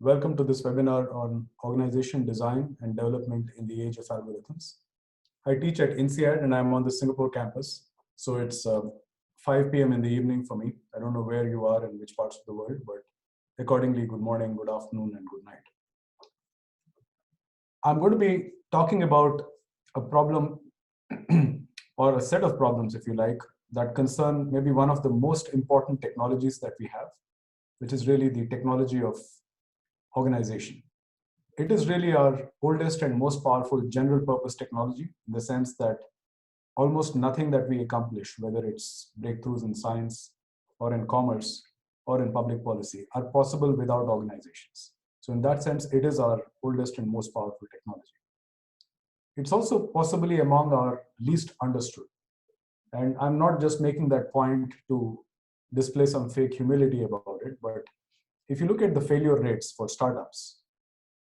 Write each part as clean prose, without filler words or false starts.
Welcome to this webinar on organization design and development in the age of algorithms. I teach at INSEAD and I'm on the Singapore campus. So it's 5 p.m. in the evening for me. I don't know where you are and which parts of the world, but accordingly, good morning, good afternoon, and good night. I'm going to be talking about a problem or a set of problems, if you like, that concern maybe one of the most important technologies that we have, which is really the technology of organization. It is really our oldest and most powerful general purpose technology in the sense that almost nothing that we accomplish, whether it's breakthroughs in science or in commerce or in public policy, are possible without organizations. So in that sense, it is our oldest and most powerful technology. It's also possibly among our least understood. And I'm not just making that point to display some fake humility about it, but if you look at the failure rates for startups,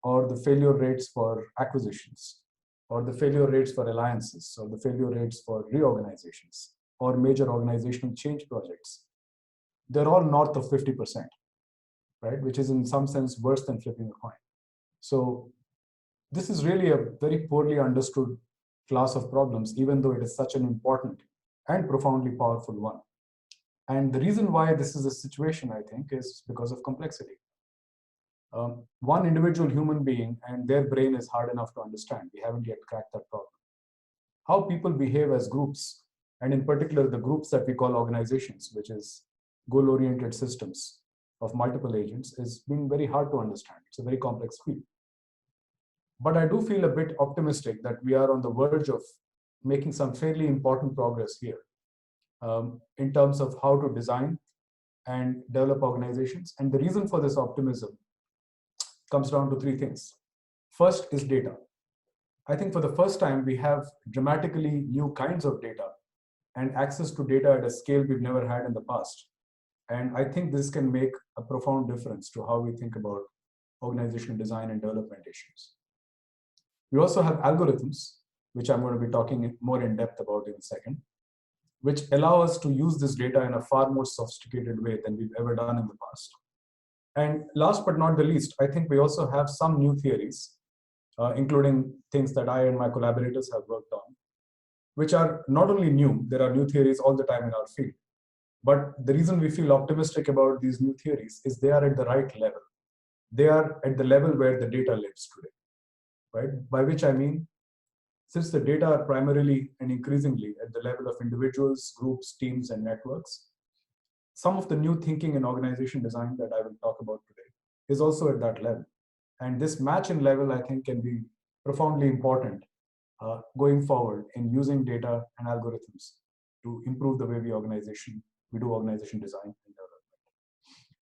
or the failure rates for acquisitions, or the failure rates for alliances, or the failure rates for reorganizations, or major organizational change projects, they're all north of 50%, right? Which is in some sense worse than flipping a coin. So this is really a very poorly understood class of problems, even though it is such an important and profoundly powerful one. And the reason why this is a situation, I think, is because of complexity. One individual human being and their brain is hard enough to understand. We haven't yet cracked that problem. How people behave as groups, and in particular, the groups that we call organizations, which is goal-oriented systems of multiple agents, is being very hard to understand. It's a very complex field. But I do feel a bit optimistic that we are on the verge of making some fairly important progress here in terms of how to design and develop organizations. And the reason for this optimism comes down to three things. First is data. I think for the first time, we have dramatically new kinds of data and access to data at a scale we've never had in the past. And I think this can make a profound difference to how we think about organizational design and development issues. We also have algorithms, which I'm going to be talking more in depth about in a second, which allow us to use this data in a far more sophisticated way than we've ever done in the past. And last but not the least, I think we also have some new theories, including things that I and my collaborators have worked on, which are not only new, there are new theories all the time in our field. But the reason we feel optimistic about these new theories is they are at the right level. They are at the level where the data lives today, right? By which I mean, since the data are primarily and increasingly at the level of individuals, groups, teams, and networks, some of the new thinking in organization design that I will talk about today is also at that level. And this match in level, I think, can be profoundly important going forward in using data and algorithms to improve the way we do organization design and development.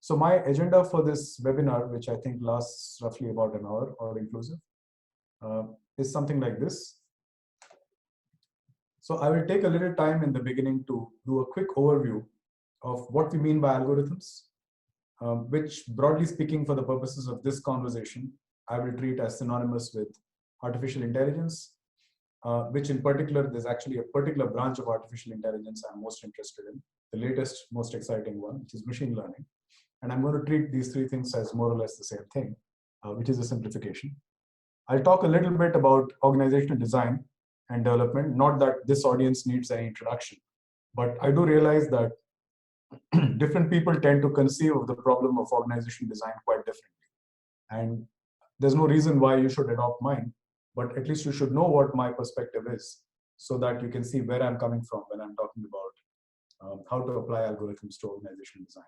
So my agenda for this webinar, which I think lasts roughly about an hour, all inclusive, is something like this. So I will take a little time in the beginning to do a quick overview of what we mean by algorithms, which broadly speaking for the purposes of this conversation, I will treat as synonymous with artificial intelligence, which in particular, there's actually a particular branch of artificial intelligence I'm most interested in, the latest, most exciting one, which is machine learning. And I'm going to treat these three things as more or less the same thing, which is a simplification. I'll talk a little bit about organizational design and development, not that this audience needs any introduction, but I do realize that different people tend to conceive of the problem of organizational design quite differently. And there's no reason why you should adopt mine, but at least you should know what my perspective is so that you can see where I'm coming from when I'm talking about how to apply algorithms to organizational design.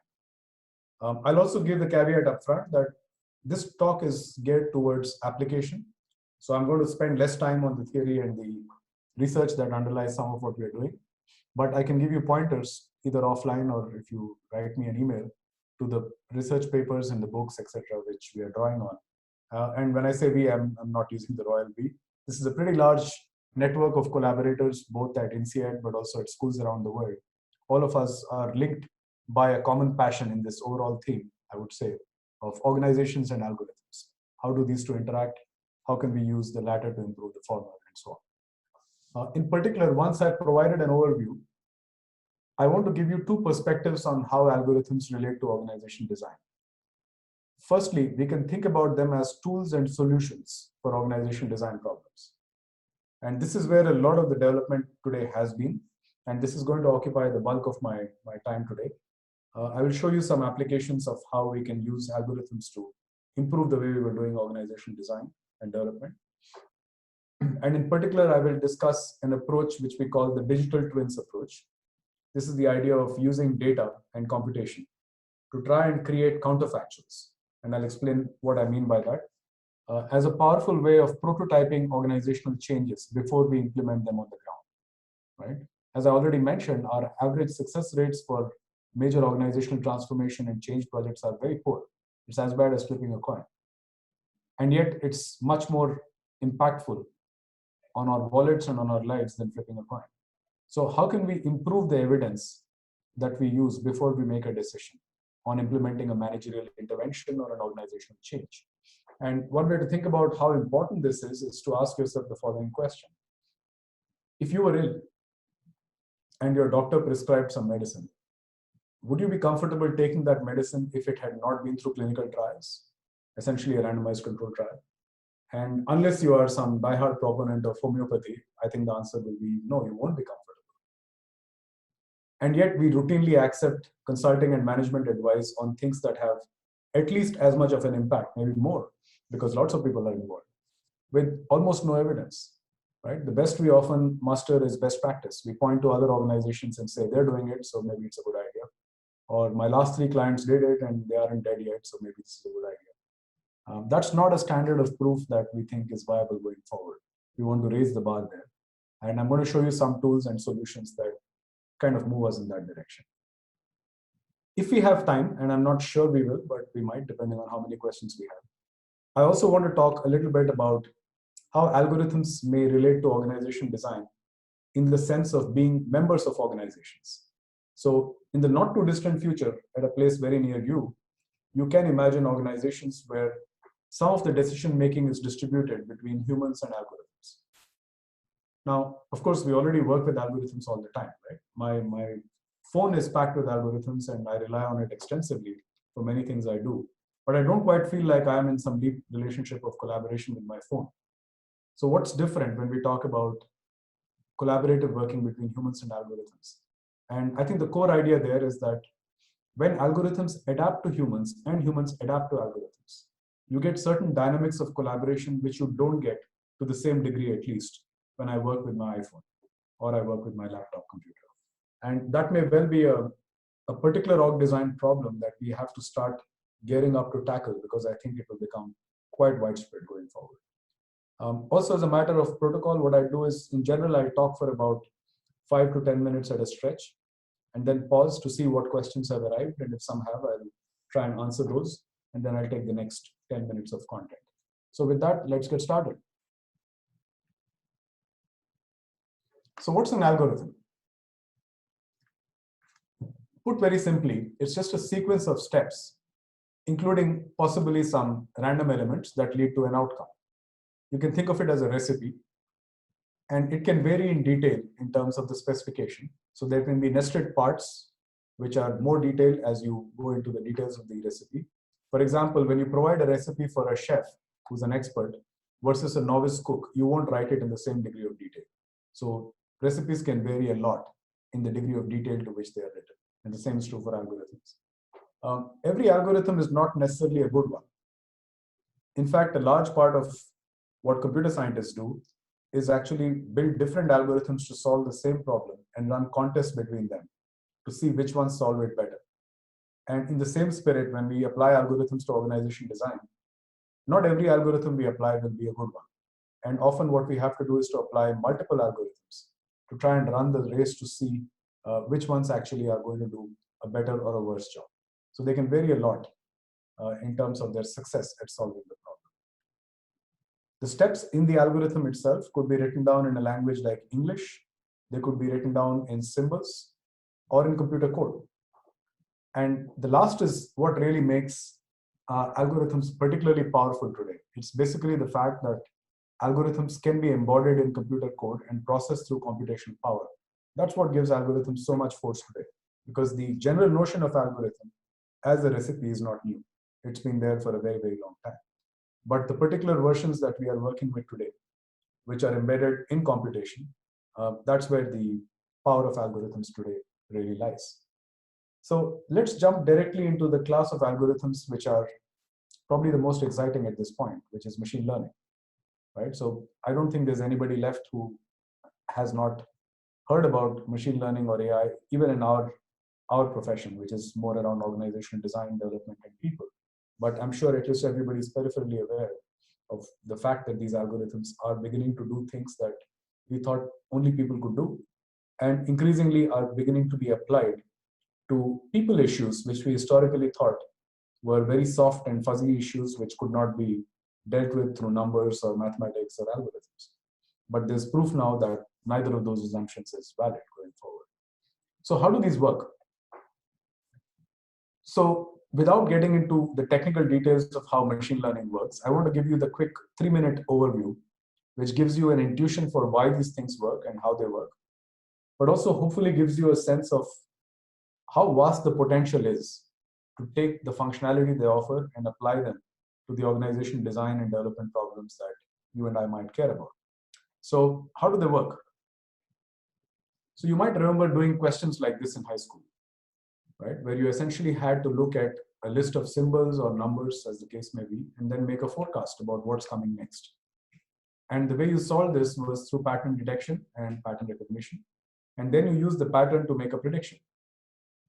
I'll also give the caveat up front that this talk is geared towards application. So I'm going to spend less time on the theory and the research that underlies some of what we're doing, but I can give you pointers either offline or if you write me an email to the research papers and the books, etc., which we are drawing on. And when I say we, I'm not using the royal we. This is a pretty large network of collaborators, both at INSEAD, but also at schools around the world. All of us are linked by a common passion in this overall theme, I would say, of organizations and algorithms. How do these two interact? How can we use the latter to improve the former, and so on. In particular, once I've provided an overview, I want to give you two perspectives on how algorithms relate to organization design. Firstly, we can think about them as tools and solutions for organization design problems. And this is where a lot of the development today has been. And this is going to occupy the bulk of my time today. I will show you some applications of how we can use algorithms to improve the way we were doing organization design and development. And in particular, I will discuss an approach which we call the digital twins approach. This is the idea of using data and computation to try and create counterfactuals. And I'll explain what I mean by that. As a powerful way of prototyping organizational changes before we implement them on the ground, right? As I already mentioned, our average success rates for major organizational transformation and change projects are very poor. It's as bad as flipping a coin. And yet it's much more impactful on our wallets and on our lives than flipping a coin. So how can we improve the evidence that we use before we make a decision on implementing a managerial intervention or an organizational change? And one way to think about how important this is to ask yourself the following question. If you were ill and your doctor prescribed some medicine, would you be comfortable taking that medicine if it had not been through clinical trials, essentially a randomized control trial? And unless you are some diehard proponent of homeopathy, I think the answer will be no, you won't be comfortable. And yet we routinely accept consulting and management advice on things that have at least as much of an impact, maybe more, because lots of people are involved, with almost no evidence, right? The best we often muster is best practice. We point to other organizations and say they're doing it, so maybe it's a good idea. Or my last 3 clients did it and they aren't dead yet, so maybe this is a good idea. That's not a standard of proof that we think is viable going forward. We want to raise the bar there. And I'm going to show you some tools and solutions that kind of move us in that direction. If we have time, and I'm not sure we will, but we might, depending on how many questions we have. I also want to talk a little bit about how algorithms may relate to organization design in the sense of being members of organizations. So in the not too distant future, at a place very near you, you can imagine organizations where some of the decision making is distributed between humans and algorithms. Now, of course, we already work with algorithms all the time, right? My phone is packed with algorithms and I rely on it extensively for many things I do. But I don't quite feel like I am in some deep relationship of collaboration with my phone. So what's different when we talk about collaborative working between humans and algorithms? And I think the core idea there is that when algorithms adapt to humans and humans adapt to algorithms, you get certain dynamics of collaboration which you don't get to the same degree, at least, when I work with my iPhone or I work with my laptop computer. And that may well be a particular org design problem that we have to start gearing up to tackle, because I think it will become quite widespread going forward. Also, as a matter of protocol, what I do is, in general, I talk for about 5 to 10 minutes at a stretch, and then pause to see what questions have arrived. And if some have, I'll try and answer those, and then I'll take the next 10 minutes of content. So with that, let's get started. So what's an algorithm? Put very simply, it's just a sequence of steps, including possibly some random elements that lead to an outcome. You can think of it as a recipe, and it can vary in detail in terms of the specification. So there can be nested parts, which are more detailed as you go into the details of the recipe. For example, when you provide a recipe for a chef who's an expert versus a novice cook, you won't write it in the same degree of detail. So recipes can vary a lot in the degree of detail to which they are written. And the same is true for algorithms. Every algorithm is not necessarily a good one. In fact, a large part of what computer scientists do is actually build different algorithms to solve the same problem and run contests between them to see which ones solve it better. And in the same spirit, when we apply algorithms to organization design, not every algorithm we apply will be a good one. And often what we have to do is to apply multiple algorithms to try and run the race to see which ones actually are going to do a better or a worse job. So they can vary a lot in terms of their success at solving the problem. The steps in the algorithm itself could be written down in a language like English. They could be written down in symbols or in computer code. And the last is what really makes algorithms particularly powerful today. It's basically the fact that algorithms can be embodied in computer code and processed through computational power. That's what gives algorithms so much force today, because the general notion of algorithm as a recipe is not new. It's been there for a very, very long time. But the particular versions that we are working with today, which are embedded in computation, that's where the power of algorithms today really lies. So let's jump directly into the class of algorithms which are probably the most exciting at this point, which is machine learning, right? So I don't think there's anybody left who has not heard about machine learning or AI, even in our profession, which is more around organizational design, development, and people. But I'm sure at least everybody is peripherally aware of the fact that these algorithms are beginning to do things that we thought only people could do, and increasingly are beginning to be applied to people issues, which we historically thought were very soft and fuzzy issues which could not be dealt with through numbers or mathematics or algorithms. But there's proof now that neither of those assumptions is valid going forward. So how do these work? So without getting into the technical details of how machine learning works, I want to give you the quick 3-minute overview, which gives you an intuition for why these things work and how they work, but also hopefully gives you a sense of how vast the potential is to take the functionality they offer and apply them to the organization design and development problems that you and I might care about. So how do they work? So you might remember doing questions like this in high school, right? Where you essentially had to look at a list of symbols or numbers, as the case may be, and then make a forecast about what's coming next. And the way you solved this was through pattern detection and pattern recognition. And then you use the pattern to make a prediction.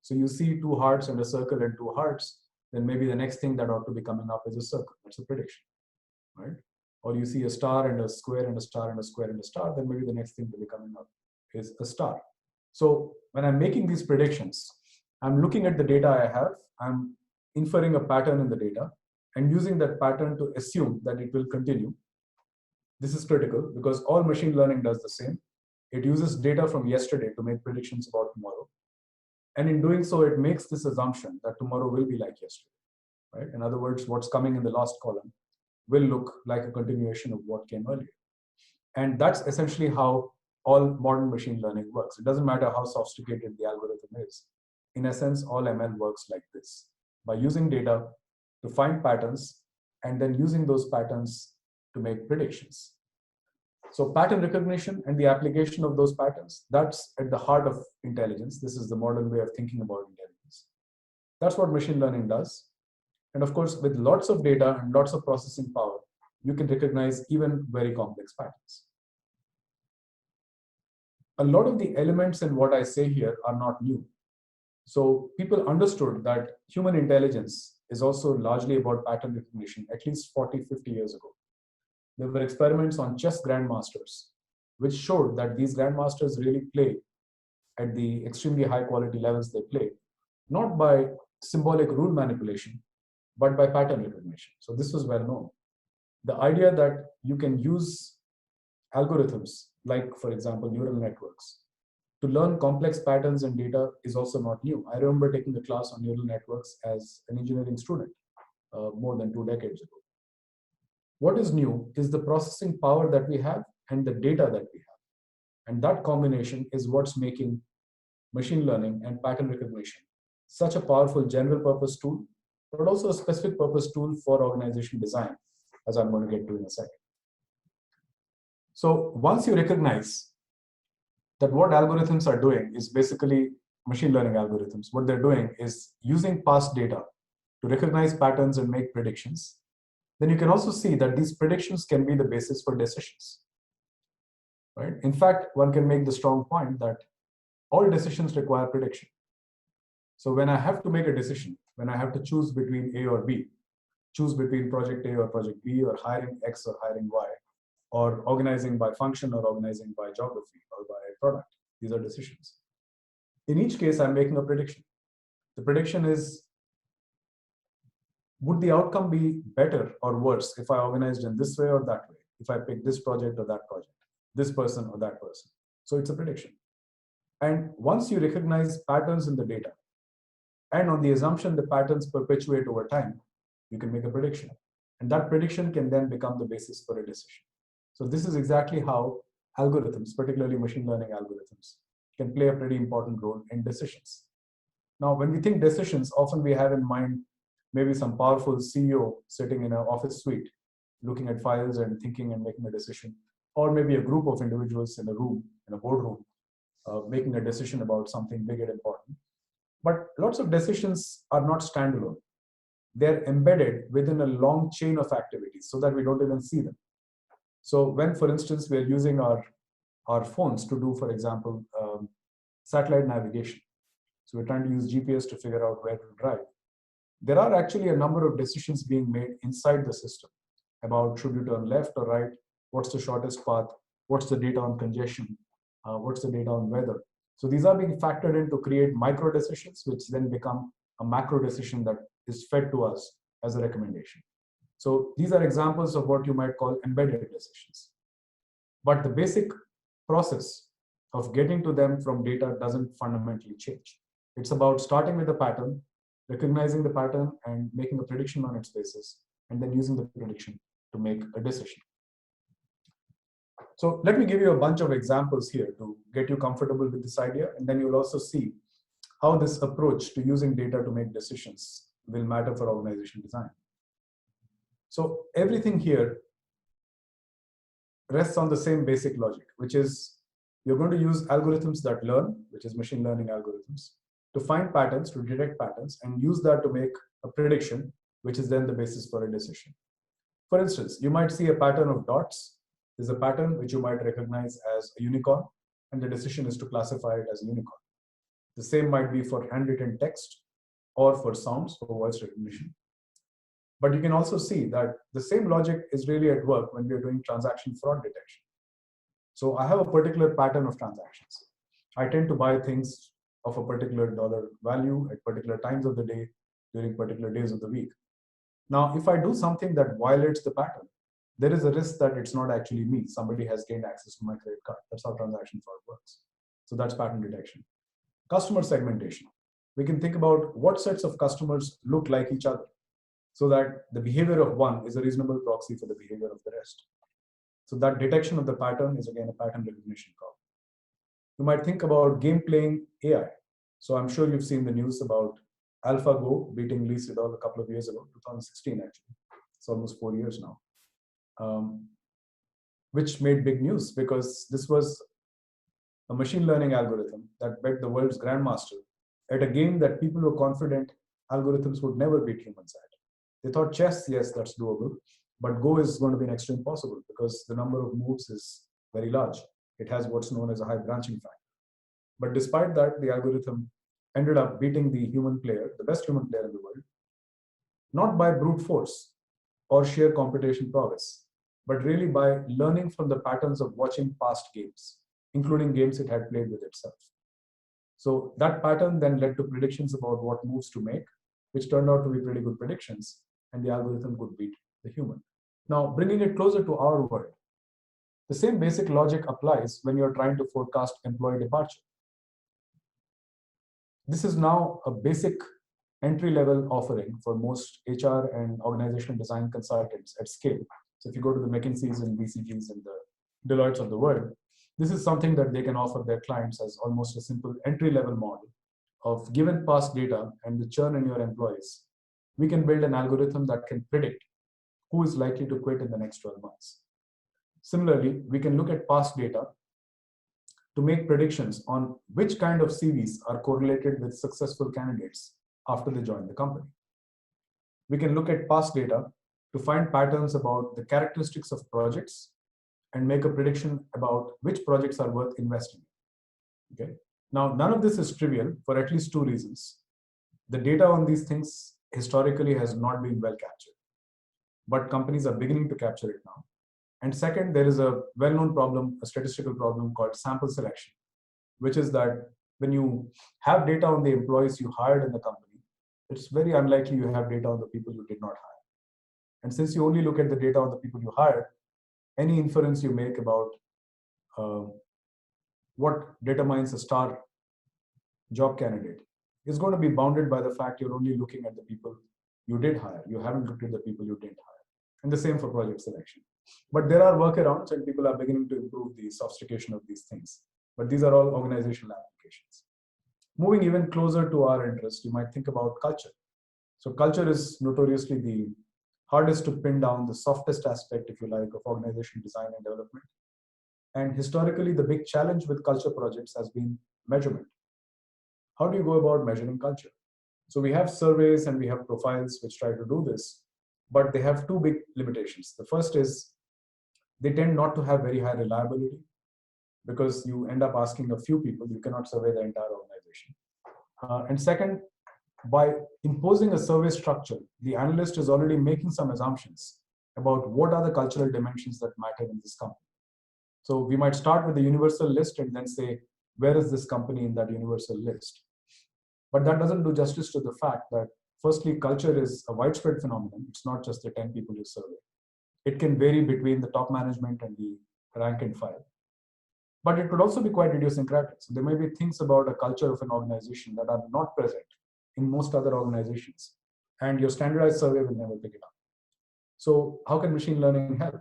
So you see 2 hearts and a circle and 2 hearts, then maybe the next thing that ought to be coming up is a circle. That's a prediction, right? Or you see a star and a square and a star and a square and a star, then maybe the next thing to be coming up is a star. So when I'm making these predictions, I'm looking at the data I have, I'm inferring a pattern in the data, and using that pattern to assume that it will continue. This is critical because all machine learning does the same. It uses data from yesterday to make predictions about tomorrow. And in doing so, it makes this assumption that tomorrow will be like yesterday, right? In other words, what's coming in the last column will look like a continuation of what came earlier. And that's essentially how all modern machine learning works. It doesn't matter how sophisticated the algorithm is. In essence, all ML works like this, by using data to find patterns and then using those patterns to make predictions. So pattern recognition and the application of those patterns, that's at the heart of intelligence. This is the modern way of thinking about intelligence. That's what machine learning does. And of course, with lots of data and lots of processing power, you can recognize even very complex patterns. A lot of the elements in what I say here are not new. So people understood that human intelligence is also largely about pattern recognition at least 40, 50 years ago. There were experiments on chess grandmasters, which showed that these grandmasters really play at the extremely high quality levels they play, not by symbolic rule manipulation, but by pattern recognition. So this was well known. The idea that you can use algorithms, like for example, neural networks, to learn complex patterns and data is also not new. I remember taking a class on neural networks as an engineering student more than 2 decades ago. What is new is the processing power that we have and the data that we have. And that combination is what's making machine learning and pattern recognition such a powerful general purpose tool, but also a specific purpose tool for organization design, as I'm going to get to in a second. So once you recognize that what algorithms are doing is basically machine learning algorithms, what they're doing is using past data to recognize patterns and make predictions, then you can also see that these predictions can be the basis for decisions, right? In fact, one can make the strong point that all decisions require prediction. So when I have to make a decision, when I have to choose between A or B, choose between project A or project B, or hiring X or hiring Y, or organizing by function or organizing by geography or by product, these are decisions. In each case, I'm making a prediction. The prediction is, would the outcome be better or worse if I organized in this way or that way? If I pick this project or that project, this person or that person. So it's a prediction. And once you recognize patterns in the data, and on the assumption the patterns perpetuate over time, you can make a prediction. And that prediction can then become the basis for a decision. So this is exactly how algorithms, particularly machine learning algorithms, can play a pretty important role in decisions. Now, when we think decisions, often we have in mind maybe some powerful CEO sitting in an office suite, looking at files and thinking and making a decision, or maybe a group of individuals in a room, in a boardroom, making a decision about something big and important. But lots of decisions are not standalone. They're embedded within a long chain of activities so that we don't even see them. So when, for instance, we're using our phones to do, for example, satellite navigation. So we're trying to use GPS to figure out where to drive. There are actually a number of decisions being made inside the system about should you turn left or right, what's the shortest path, what's the data on congestion, what's the data on weather. So these are being factored in to create micro decisions, which then become a macro decision that is fed to us as a recommendation. So these are examples of what you might call embedded decisions. But the basic process of getting to them from data doesn't fundamentally change. It's about starting with a pattern, recognizing the pattern and making a prediction on its basis, and then using the prediction to make a decision. So let me give you a bunch of examples here to get you comfortable with this idea, and then you'll also see how this approach to using data to make decisions will matter for organization design. So everything here rests on the same basic logic, which is you're going to use algorithms that learn, which is machine learning algorithms, to find patterns, to detect patterns, and use that to make a prediction, which is then the basis for a decision. For instance, you might see a pattern of dots. There's a pattern which you might recognize as a unicorn, and the decision is to classify it as a unicorn. The same might be for handwritten text or for sounds, for voice recognition. But you can also see that the same logic is really at work when we are doing transaction fraud detection. So I have a particular pattern of transactions. I tend to buy things of a particular dollar value at particular times of the day during particular days of the week. Now, if I do something that violates the pattern, there is a risk that it's not actually me. Somebody has gained access to my credit card. That's how transaction fraud works. So that's pattern detection. Customer segmentation. We can think about what sets of customers look like each other, so that the behavior of one is a reasonable proxy for the behavior of the rest. So that detection of the pattern is again a pattern recognition problem. You might think about game playing AI. So I'm sure you've seen the news about AlphaGo beating Lee Sedol a couple of years ago, 2016 actually. It's almost 4 years now, which made big news because this was a machine learning algorithm that bet the world's grandmaster at a game that people were confident algorithms would never beat humans at. They thought chess, yes, that's doable, but Go is going to be next to impossible because the number of moves is very large. It has what's known as a high branching factor. But despite that, the algorithm ended up beating the human player, the best human player in the world, not by brute force or sheer computation prowess, but really by learning from the patterns of watching past games, including games it had played with itself. So that pattern then led to predictions about what moves to make, which turned out to be pretty good predictions, and the algorithm could beat the human. Now, bringing it closer to our world, the same basic logic applies when you're trying to forecast employee departure. This is now a basic entry-level offering for most HR and organizational design consultants at scale. So if you go to the McKinseys and BCGs and the Deloittes of the world, this is something that they can offer their clients as almost a simple entry-level model of given past data and the churn in your employees. We can build an algorithm that can predict who is likely to quit in the next 12 months. Similarly, we can look at past data to make predictions on which kind of CVs are correlated with successful candidates after they join the company. We can look at past data to find patterns about the characteristics of projects and make a prediction about which projects are worth investing in. Okay? Now, none of this is trivial for at least two reasons. The data on these things historically has not been well captured, but companies are beginning to capture it now. And second, there is a well-known problem, a statistical problem called sample selection, which is that when you have data on the employees you hired in the company, it's very unlikely you have data on the people you did not hire. And since you only look at the data on the people you hired, any inference you make about what determines a star job candidate is going to be bounded by the fact you're only looking at the people you did hire. You haven't looked at the people you didn't hire. And the same for project selection. But there are workarounds and people are beginning to improve the sophistication of these things. But these are all organizational applications. Moving even closer to our interest, you might think about culture. So culture is notoriously the hardest to pin down, the softest aspect, if you like, of organization design and development. And historically, the big challenge with culture projects has been measurement. How do you go about measuring culture? So we have surveys and we have profiles which try to do this, but they have two big limitations. The first is they tend not to have very high reliability because you end up asking a few people, you cannot survey the entire organization. And second, by imposing a survey structure, the analyst is already making some assumptions about what are the cultural dimensions that matter in this company. So we might start with the universal list and then say, where is this company in that universal list? But that doesn't do justice to the fact that, firstly, culture is a widespread phenomenon. It's not just the 10 people you survey. It can vary between the top management and the rank and file. But it could also be quite idiosyncratic. So there may be things about a culture of an organization that are not present in most other organizations, and your standardized survey will never pick it up. So how can machine learning help?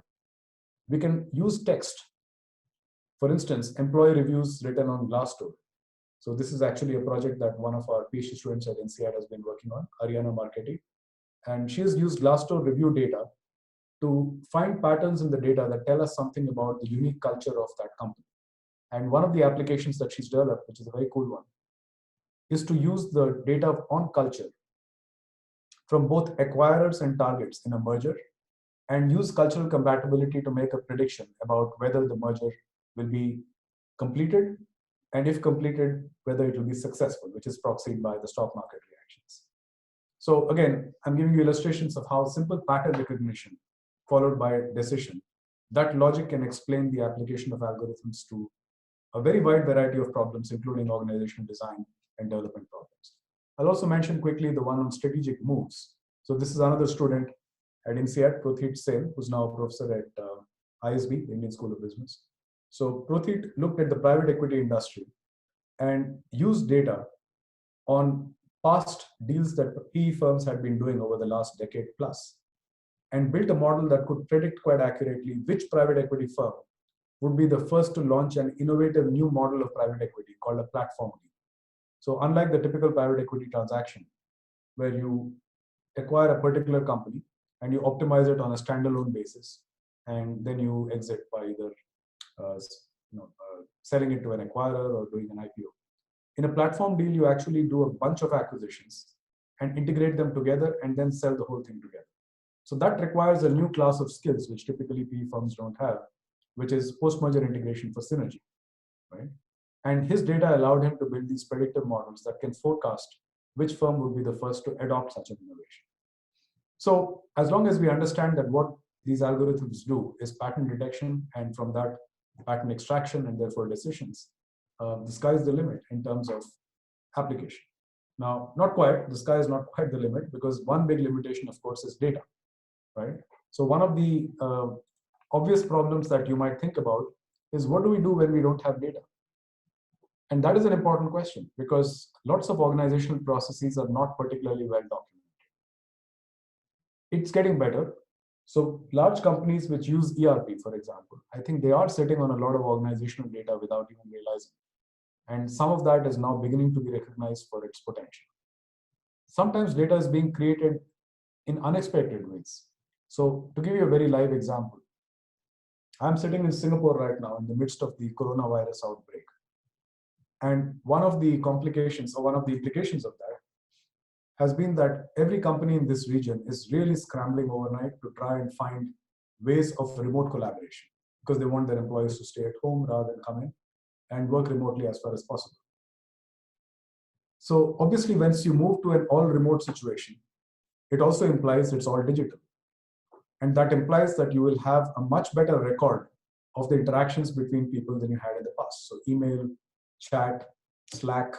We can use text. For instance, employee reviews written on Glassdoor. So this is actually a project that one of our PhD students at INSEAD has been working on, Ariana Marchetti. And she has used Glassdoor review data to find patterns in the data that tell us something about the unique culture of that company. And one of the applications that she's developed, which is a very cool one, is to use the data on culture from both acquirers and targets in a merger and use cultural compatibility to make a prediction about whether the merger will be completed, and if completed, whether it will be successful, which is proxied by the stock market reactions. So again, I'm giving you illustrations of how simple pattern recognition followed by a decision, that logic can explain the application of algorithms to a very wide variety of problems, including organizational design and development problems. I'll also mention quickly the one on strategic moves. So this is another student at INSEAD, Prothit Sen, who's now a professor at ISB, Indian School of Business. So Prothit looked at the private equity industry and used data on past deals that PE firms had been doing over the last decade plus, and built a model that could predict quite accurately which private equity firm would be the first to launch an innovative new model of private equity called a platform deal. So unlike the typical private equity transaction, where you acquire a particular company and you optimize it on a standalone basis, and then you exit by either selling it to an acquirer or doing an IPO. In a platform deal, you actually do a bunch of acquisitions and integrate them together and then sell the whole thing together. So that requires a new class of skills, which typically PE firms don't have, which is post-merger integration for synergy, right? And his data allowed him to build these predictive models that can forecast which firm would be the first to adopt such an innovation. So as long as we understand that what these algorithms do is pattern detection, and from that, pattern extraction, and therefore decisions, the sky is the limit in terms of application. Now, not quite, the sky is not quite the limit, because one big limitation, of course, is data, right? So one of the obvious problems that you might think about is, what do we do when we don't have data? And that is an important question, because lots of organizational processes are not particularly well documented. It's getting better. So large companies which use ERP, for example, I think they are sitting on a lot of organizational data without even realizing. And some of that is now beginning to be recognized for its potential. Sometimes data is being created in unexpected ways. So to give you a very live example, I'm sitting in Singapore right now in the midst of the coronavirus outbreak. And one of the complications, or one of the implications of that, has been that every company in this region is really scrambling overnight to try and find ways of remote collaboration, because they want their employees to stay at home rather than come in and work remotely as far as possible. So obviously, once you move to an all remote situation, it also implies it's all digital. And that implies that you will have a much better record of the interactions between people than you had in the past. So email, chat, Slack,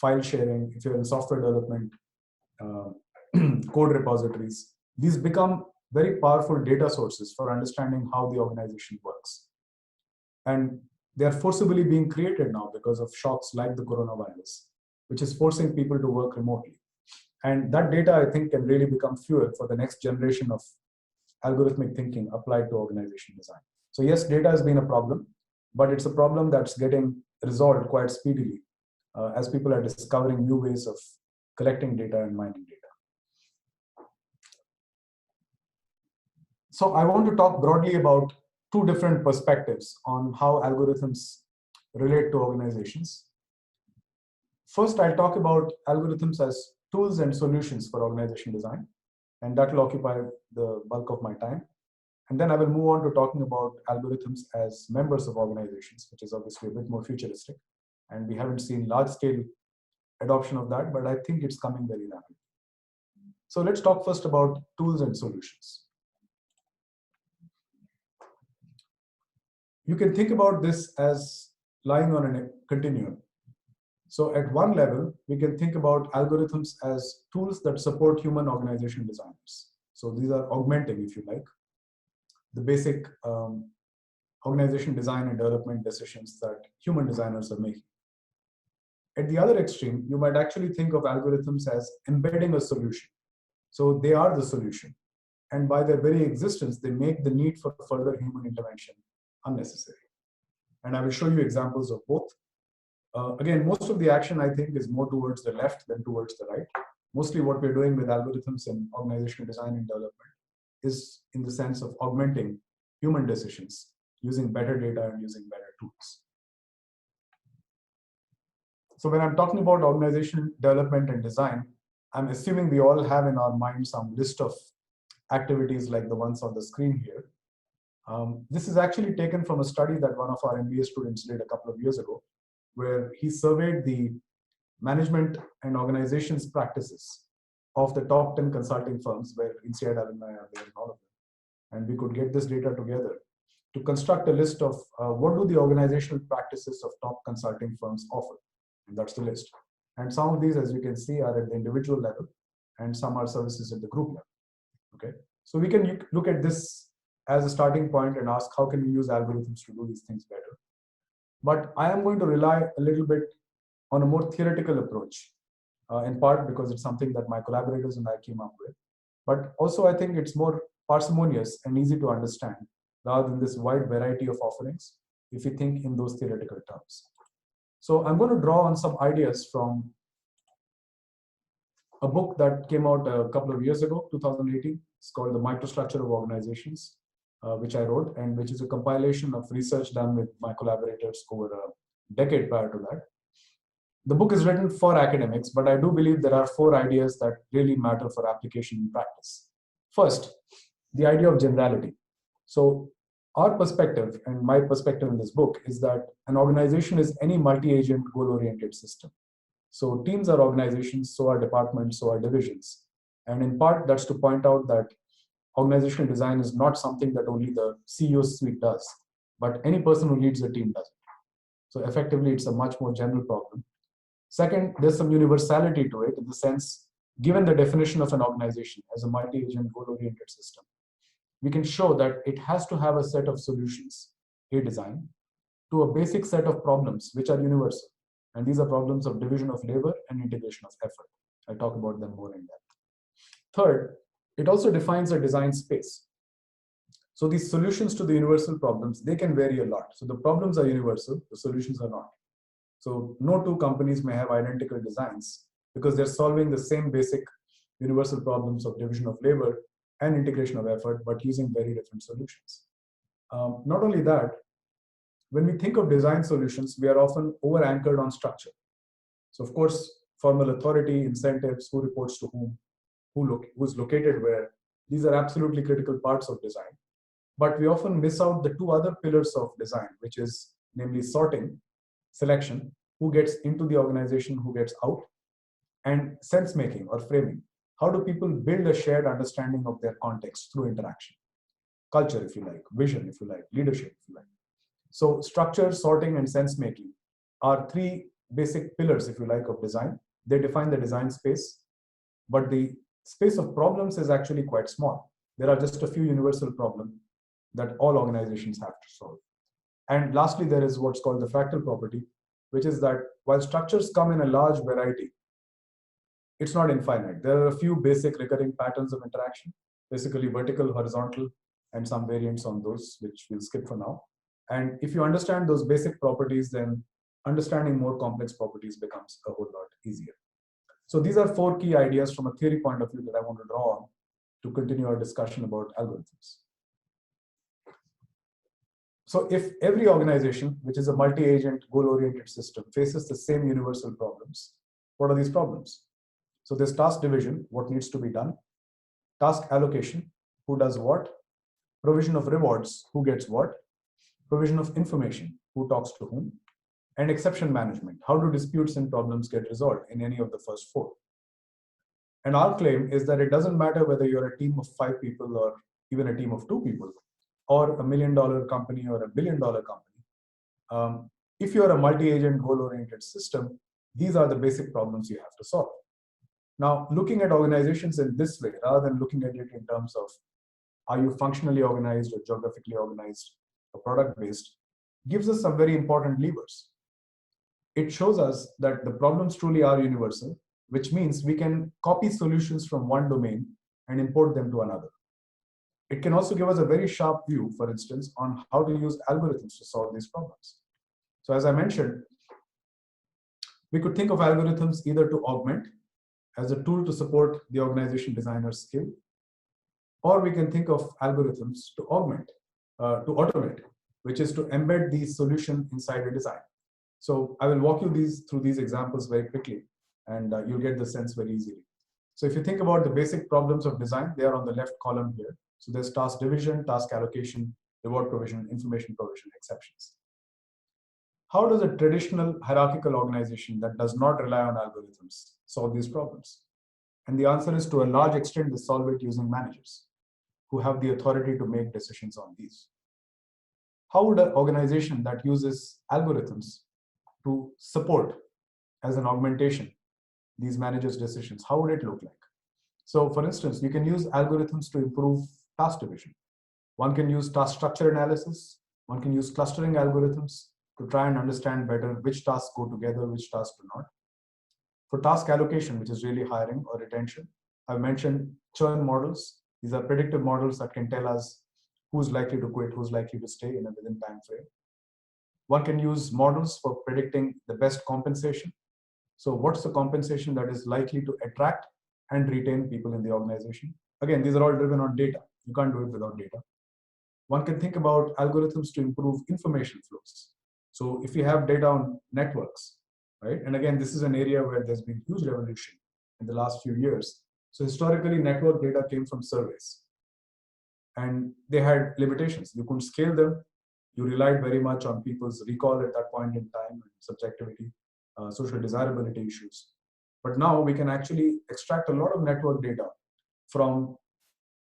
file sharing, if you're in software development, code repositories, these become very powerful data sources for understanding how the organization works. And they're forcibly being created now because of shocks like the coronavirus, which is forcing people to work remotely. And that data, I think, can really become fuel for the next generation of algorithmic thinking applied to organization design. So yes, data has been a problem, but it's a problem that's getting resolved quite speedily as people are discovering new ways of collecting data and mining data. So I want to talk broadly about two different perspectives on how algorithms relate to organizations. First, I'll talk about algorithms as tools and solutions for organization design, and that will occupy the bulk of my time. And then I will move on to talking about algorithms as members of organizations, which is obviously a bit more futuristic. And we haven't seen large scale adoption of that, but I think it's coming very rapidly. So let's talk first about tools and solutions. You can think about this as lying on a continuum. So at one level, we can think about algorithms as tools that support human organization designers. So these are augmenting, if you like, the basic organization design and development decisions that human designers are making. At the other extreme, you might actually think of algorithms as embedding a solution. So they are the solution. And by their very existence, they make the need for further human intervention unnecessary. And I will show you examples of both. Again, most of the action, I think, is more towards the left than towards the right. Mostly what we're doing with algorithms in organizational design and development is in the sense of augmenting human decisions using better data and using better tools. So when I'm talking about organization development and design, I'm assuming we all have in our mind some list of activities like the ones on the screen here. This is actually taken from a study that one of our MBA students did a couple of years ago, where he surveyed the management and organizations practices of the top 10 consulting firms where INSEAD alumni are there in all of them. And we could get this data together to construct a list of what do the organizational practices of top consulting firms offer. And that's the list. And some of these, as you can see, are at the individual level, and some are services at the group level. Okay, so we can look at this as a starting point and ask how can we use algorithms to do these things better. But I am going to rely a little bit on a more theoretical approach, in part because it's something that my collaborators and I came up with. But also I think it's more parsimonious and easy to understand rather than this wide variety of offerings if you think in those theoretical terms. So I'm going to draw on some ideas from a book that came out a couple of years ago, 2018. It's called The Microstructure of Organizations, which I wrote, and which is a compilation of research done with my collaborators over a decade prior to that. The book is written for academics, but I do believe there are 4 ideas that really matter for application in practice. First, the idea of generality. So our perspective, and my perspective in this book, is that an organization is any multi-agent goal-oriented system. So teams are organizations, so are departments, so are divisions. And in part, that's to point out that organizational design is not something that only the CEO suite does, but any person who leads a team does it. So effectively, it's a much more general problem. Second, there's some universality to it in the sense, given the definition of an organization as a multi-agent goal-oriented system, we can show that it has to have a set of solutions, a design, to a basic set of problems which are universal. And these are problems of division of labor and integration of effort. I'll talk about them more in depth. Third, it also defines a design space. So these solutions to the universal problems, they can vary a lot. So the problems are universal, the solutions are not. So no two companies may have identical designs because they're solving the same basic universal problems of division of labor and integration of effort, but using very different solutions. Not only that, when we think of design solutions, we are often over-anchored on structure. So of course, formal authority, incentives, who reports to whom, who's located where, these are absolutely critical parts of design. But we often miss out the 2 other pillars of design, which is namely sorting, selection, who gets into the organization, who gets out, and sense making or framing. How do people build a shared understanding of their context through interaction? Culture, if you like, vision, if you like, leadership, if you like. So structure, sorting, and sense making are 3 basic pillars, if you like, of design. They define the design space, but the space of problems is actually quite small. There are just a few universal problems that all organizations have to solve. And lastly, there is what's called the fractal property, which is that while structures come in a large variety, it's not infinite. There are a few basic recurring patterns of interaction, basically vertical, horizontal, and some variants on those, which we'll skip for now. And if you understand those basic properties, then understanding more complex properties becomes a whole lot easier. So these are 4 key ideas from a theory point of view that I want to draw on to continue our discussion about algorithms. So if every organization, which is a multi-agent, goal-oriented system, faces the same universal problems, what are these problems? So there's task division, what needs to be done, task allocation, who does what, provision of rewards, who gets what, provision of information, who talks to whom, and exception management, how do disputes and problems get resolved in any of the first four. And our claim is that it doesn't matter whether you're a team of 5 people or even a team of 2 people, or $1 million company or $1 billion company. If you're a multi-agent goal-oriented system, these are the basic problems you have to solve. Now, looking at organizations in this way, rather than looking at it in terms of are you functionally organized or geographically organized or product-based, gives us some very important levers. It shows us that the problems truly are universal, which means we can copy solutions from one domain and import them to another. It can also give us a very sharp view, for instance, on how to use algorithms to solve these problems. So as I mentioned, we could think of algorithms either to augment as a tool to support the organization designer's skill, or we can think of algorithms to augment, to automate, which is to embed the solution inside a design. So I will walk you through these examples very quickly, and you'll get the sense very easily. So if you think about the basic problems of design, they are on the left column here. So there's task division, task allocation, reward provision, information provision, exceptions. How does a traditional hierarchical organization that does not rely on algorithms solve these problems? And the answer is, to a large extent, they solve it using managers who have the authority to make decisions on these. How would an organization that uses algorithms to support as an augmentation these managers' decisions, how would it look like? So for instance, you can use algorithms to improve task division. One can use task structure analysis. One can use clustering algorithms to try and understand better which tasks go together, which tasks do not. For task allocation, which is really hiring or retention, I've mentioned churn models. These are predictive models that can tell us who's likely to quit, who's likely to stay in a within time frame. One can use models for predicting the best compensation. So what's the compensation that is likely to attract and retain people in the organization? Again, these are all driven on data. You can't do it without data. One can think about algorithms to improve information flows. So if you have data on networks, right? And again, this is an area where there's been huge revolution in the last few years. So historically, network data came from surveys, and they had limitations. You couldn't scale them. You relied very much on people's recall at that point in time, and subjectivity, social desirability issues. But now we can actually extract a lot of network data from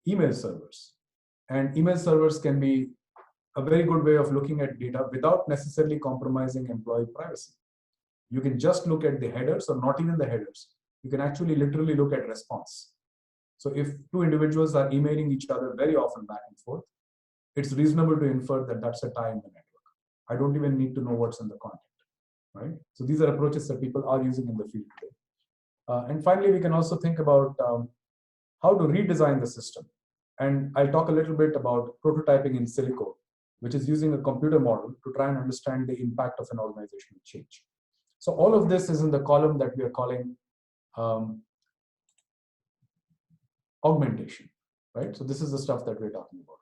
email servers. And email servers can be a very good way of looking at data without necessarily compromising employee privacy. You can just look at the headers, or not even the headers. You can actually literally look at response. So if 2 individuals are emailing each other very often back and forth, it's reasonable to infer that that's a tie in the network. I don't even need to know what's in the content, right? So these are approaches that people are using in the field today. And finally, we can also think about how to redesign the system. And I'll talk a little bit about prototyping in silico, which is using a computer model to try and understand the impact of an organizational change. So all of this is in the column that we are calling augmentation, right? So this is the stuff that we're talking about.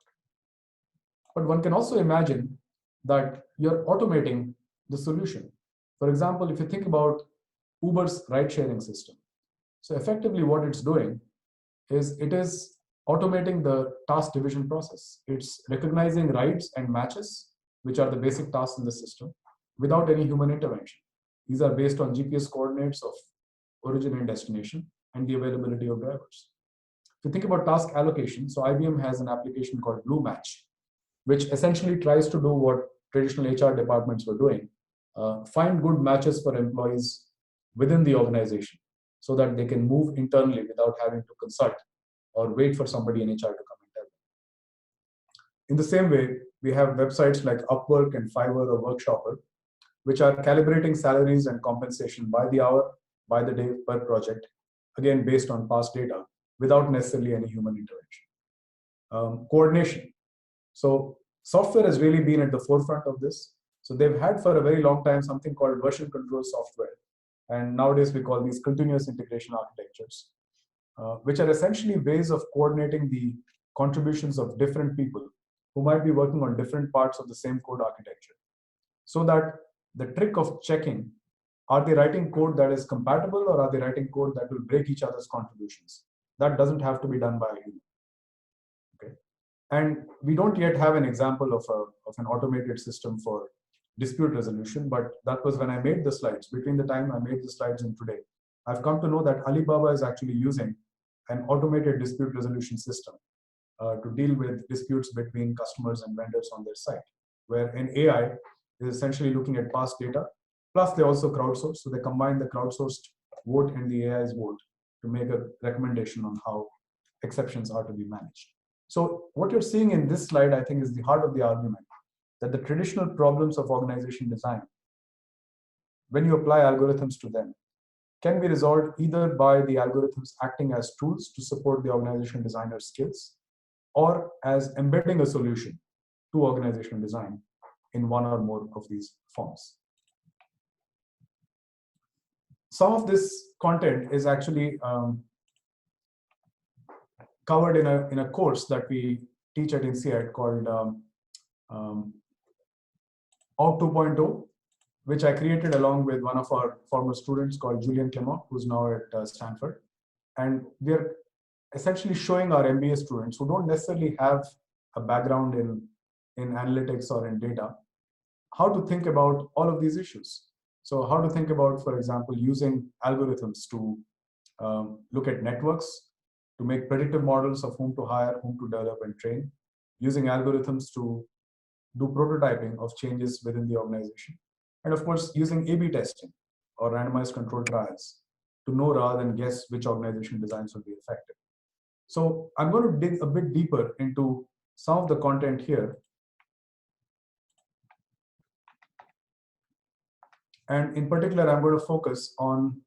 But one can also imagine that you're automating the solution. For example, if you think about Uber's ride-sharing system. So effectively what it's doing is it is automating the task division process. It's recognizing rides and matches, which are the basic tasks in the system, without any human intervention. These are based on GPS coordinates of origin and destination and the availability of drivers. If you think about task allocation, so IBM has an application called Blue Match, which essentially tries to do what traditional HR departments were doing, find good matches for employees within the organization so that they can move internally without having to consult or wait for somebody in HR to come and tell them. In the same way, we have websites like Upwork and Fiverr or Workshopper, which are calibrating salaries and compensation by the hour, by the day, per project, again, based on past data, without necessarily any human intervention. Coordination. So software has really been at the forefront of this. So they've had for a very long time something called version control software. And nowadays we call these continuous integration architectures, which are essentially ways of coordinating the contributions of different people who might be working on different parts of the same code architecture. So that the trick of checking, are they writing code that is compatible or are they writing code that will break each other's contributions? That doesn't have to be done by a human. Okay. And we don't yet have an example of an automated system for dispute resolution, but that was when I made the slides. Between the time I made the slides and today, I've come to know that Alibaba is actually using an automated dispute resolution system to deal with disputes between customers and vendors on their site, where an AI is essentially looking at past data, plus they also crowdsource. So they combine the crowdsourced vote and the AI's vote to make a recommendation on how exceptions are to be managed. So what you're seeing in this slide, I think, is the heart of the argument that the traditional problems of organization design, when you apply algorithms to them, can be resolved either by the algorithms acting as tools to support the organization designer's skills, or as embedding a solution to organizational design in one or more of these forms. Some of this content is actually covered in a course that we teach at INSEAD called Out 2.0, which I created along with one of our former students called Julian Clement, who's now at Stanford. And we're essentially showing our MBA students who don't necessarily have a background in analytics or in data, how to think about all of these issues. So how to think about, for example, using algorithms to look at networks, to make predictive models of whom to hire, whom to develop and train, using algorithms to do prototyping of changes within the organization. And of course, using A/B testing or randomized controlled trials to know rather than guess which organization designs will be effective. So I'm going to dig a bit deeper into some of the content here. And in particular, I'm going to focus on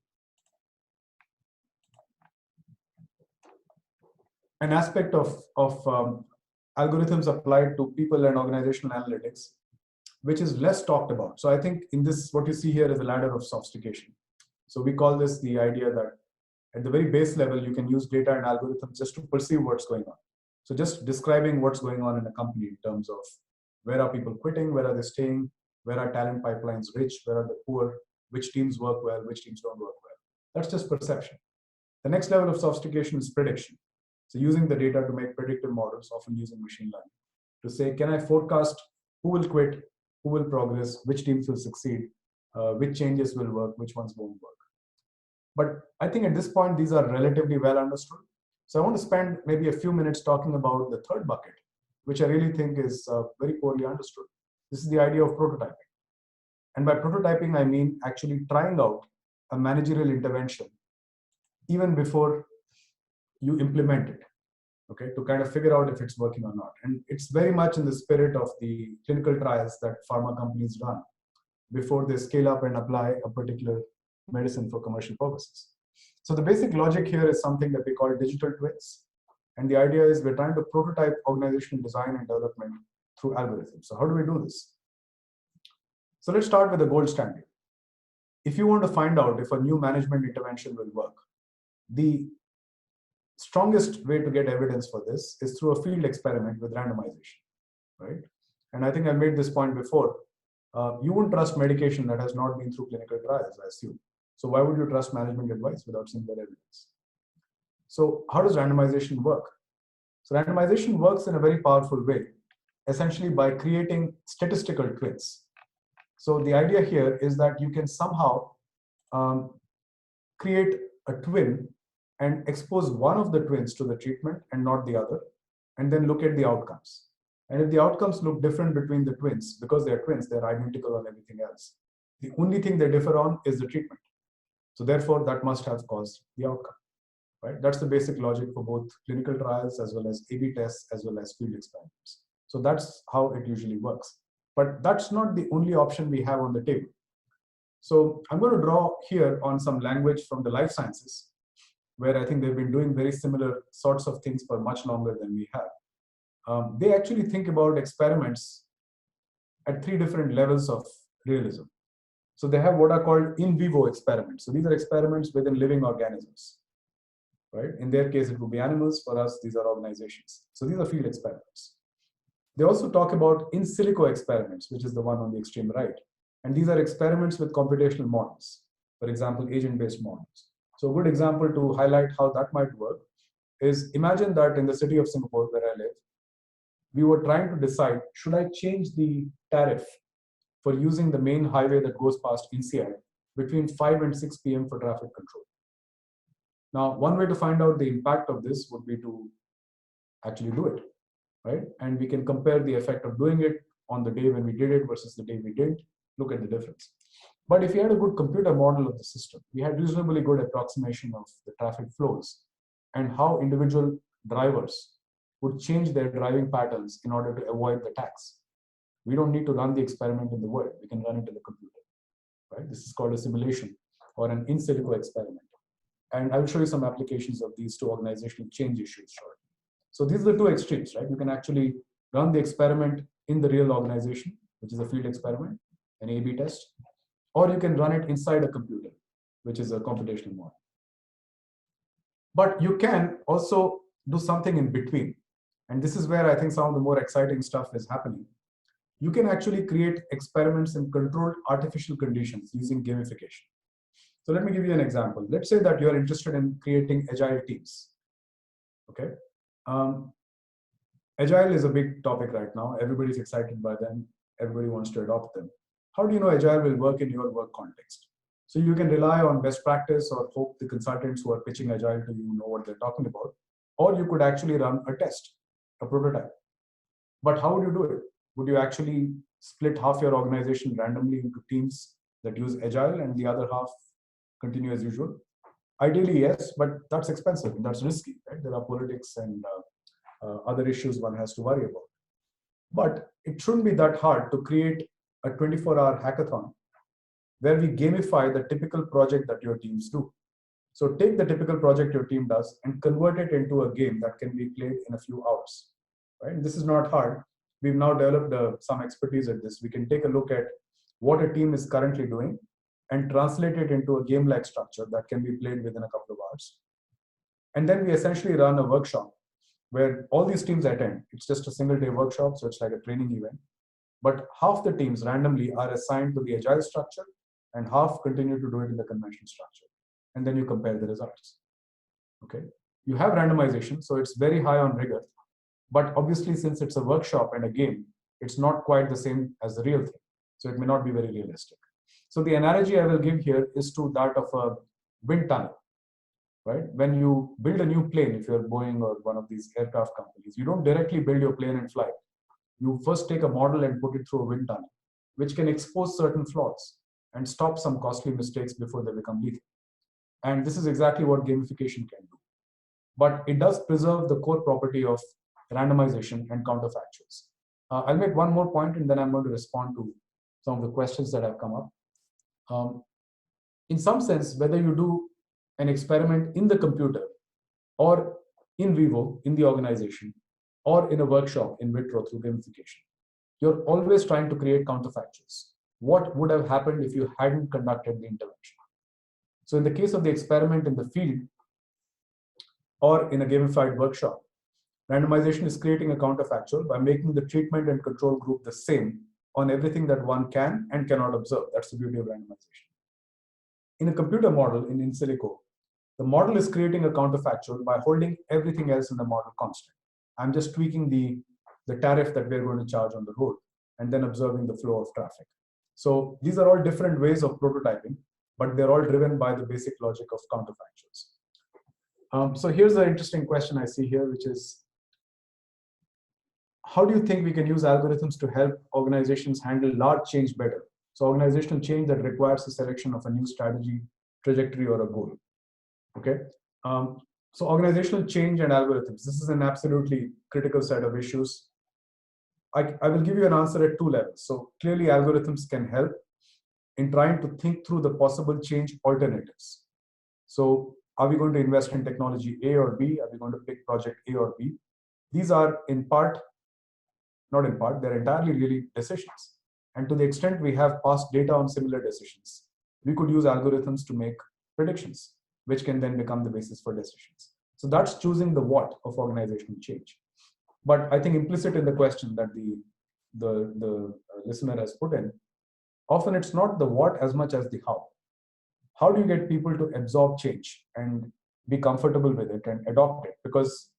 an aspect of algorithms applied to people and organizational analytics, which is less talked about. So I think in this, what you see here is a ladder of sophistication. So we call this the idea that at the very base level, you can use data and algorithms just to perceive what's going on. So just describing what's going on in a company in terms of where are people quitting, where are they staying, where are talent pipelines rich, where are they poor, which teams work well, which teams don't work well. That's just perception. The next level of sophistication is prediction. So using the data to make predictive models, often using machine learning, to say, can I forecast who will quit, who will progress, which teams will succeed, which changes will work, which ones won't work. But I think at this point, these are relatively well understood. So I want to spend maybe a few minutes talking about the third bucket, which I really think is very poorly understood. This is the idea of prototyping. And by prototyping, I mean actually trying out a managerial intervention even before you implement it, okay, to kind of figure out if it's working or not. And it's very much in the spirit of the clinical trials that pharma companies run before they scale up and apply a particular medicine for commercial purposes. So the basic logic here is something that we call digital twins. And the idea is we're trying to prototype organizational design and development through algorithms. So how do we do this? So let's start with the gold standard. If you want to find out if a new management intervention will work, the strongest way to get evidence for this is through a field experiment with randomization, right? And I think I made this point before. You wouldn't trust medication that has not been through clinical trials, I assume. So why would you trust management advice without seeing that evidence? So how does randomization work? So randomization works in a very powerful way, essentially by creating statistical twins. So the idea here is that you can somehow create a twin and expose one of the twins to the treatment and not the other, and then look at the outcomes. And if the outcomes look different between the twins, because they're twins, they're identical on everything else. The only thing they differ on is the treatment. So therefore, that must have caused the outcome, right? That's the basic logic for both clinical trials as well as A/B tests, as well as field experiments. So that's how it usually works. But that's not the only option we have on the table. So I'm going to draw here on some language from the life sciences, where I think they've been doing very similar sorts of things for much longer than we have. They actually think about experiments at three different levels of realism. So they have what are called in vivo experiments. So these are experiments within living organisms, right? In their case, it would be animals. For us, these are organizations. So these are field experiments. They also talk about in silico experiments, which is the one on the extreme right. And these are experiments with computational models, for example, agent-based models. So a good example to highlight how that might work is imagine that in the city of Singapore, where I live, we were trying to decide, should I change the tariff for using the main highway that goes past INSEAD between 5 and 6 p.m. for traffic control. Now, one way to find out the impact of this would be to actually do it, right? And we can compare the effect of doing it on the day when we did it versus the day we didn't, look at the difference. But if you had a good computer model of the system, we had reasonably good approximation of the traffic flows and how individual drivers would change their driving patterns in order to avoid the tax. We don't need to run the experiment in the world. We can run it in the computer, right? This is called a simulation or an in silico experiment. And I will show you some applications of these two organizational change issues shortly. So these are the two extremes, right? You can actually run the experiment in the real organization, which is a field experiment, an A/B test, or you can run it inside a computer, which is a computational model. But you can also do something in between. And this is where I think some of the more exciting stuff is happening. You can actually create experiments in controlled artificial conditions using gamification. So let me give you an example. Let's say that you're interested in creating agile teams. Okay. Agile is a big topic right now. Everybody's excited by them. Everybody wants to adopt them. How do you know agile will work in your work context? So you can rely on best practice or hope the consultants who are pitching agile to you know what they're talking about. Or you could actually run a test, a prototype. But how would you do it? Would you actually split half your organization randomly into teams that use agile and the other half continue as usual? Ideally, yes, but that's expensive and that's risky, right? There are politics and other issues one has to worry about. But it shouldn't be that hard to create a 24-hour hackathon where we gamify the typical project that your teams do. So take the typical project your team does and convert it into a game that can be played in a few hours, right? This is not hard. We've now developed some expertise at this. We can take a look at what a team is currently doing and translate it into a game-like structure that can be played within a couple of hours. And then we essentially run a workshop where all these teams attend. It's just a single-day workshop, so it's like a training event. But half the teams randomly are assigned to the agile structure and half continue to do it in the conventional structure. And then you compare the results. Okay. You have randomization, so it's very high on rigor. But obviously, since it's a workshop and a game, it's not quite the same as the real thing. So it may not be very realistic. So the analogy I will give here is to that of a wind tunnel, right? When you build a new plane, if you're Boeing or one of these aircraft companies, you don't directly build your plane and fly. You first take a model and put it through a wind tunnel, which can expose certain flaws and stop some costly mistakes before they become lethal. And this is exactly what gamification can do. But it does preserve the core property of randomization and counterfactuals. I'll make one more point and then I'm going to respond to some of the questions that have come up. In some sense, whether you do an experiment in the computer or in vivo in the organization or in a workshop in vitro through gamification, you're always trying to create counterfactuals. What would have happened if you hadn't conducted the intervention? So in the case of the experiment in the field or in a gamified workshop, randomization is creating a counterfactual by making the treatment and control group the same on everything that one can and cannot observe. That's the beauty of randomization. In a computer model in silico, the model is creating a counterfactual by holding everything else in the model constant. I'm just tweaking the tariff that we're going to charge on the road and then observing the flow of traffic. So these are all different ways of prototyping, but they're all driven by the basic logic of counterfactuals. So here's an interesting question I see here, which is, how do you think we can use algorithms to help organizations handle large change better? So organizational change that requires the selection of a new strategy, trajectory, or a goal. Okay. So organizational change and algorithms, this is an absolutely critical set of issues. I will give you an answer at two levels. So clearly algorithms can help in trying to think through the possible change alternatives. So are we going to invest in technology A or B? Are we going to pick project A or B? These are in part, not in part, they're entirely really decisions. And to the extent we have past data on similar decisions, we could use algorithms to make predictions, which can then become the basis for decisions. So that's choosing the what of organizational change. But I think implicit in the question that the listener has put in, often it's not the what as much as the how. How do you get people to absorb change and be comfortable with it and adopt it? Because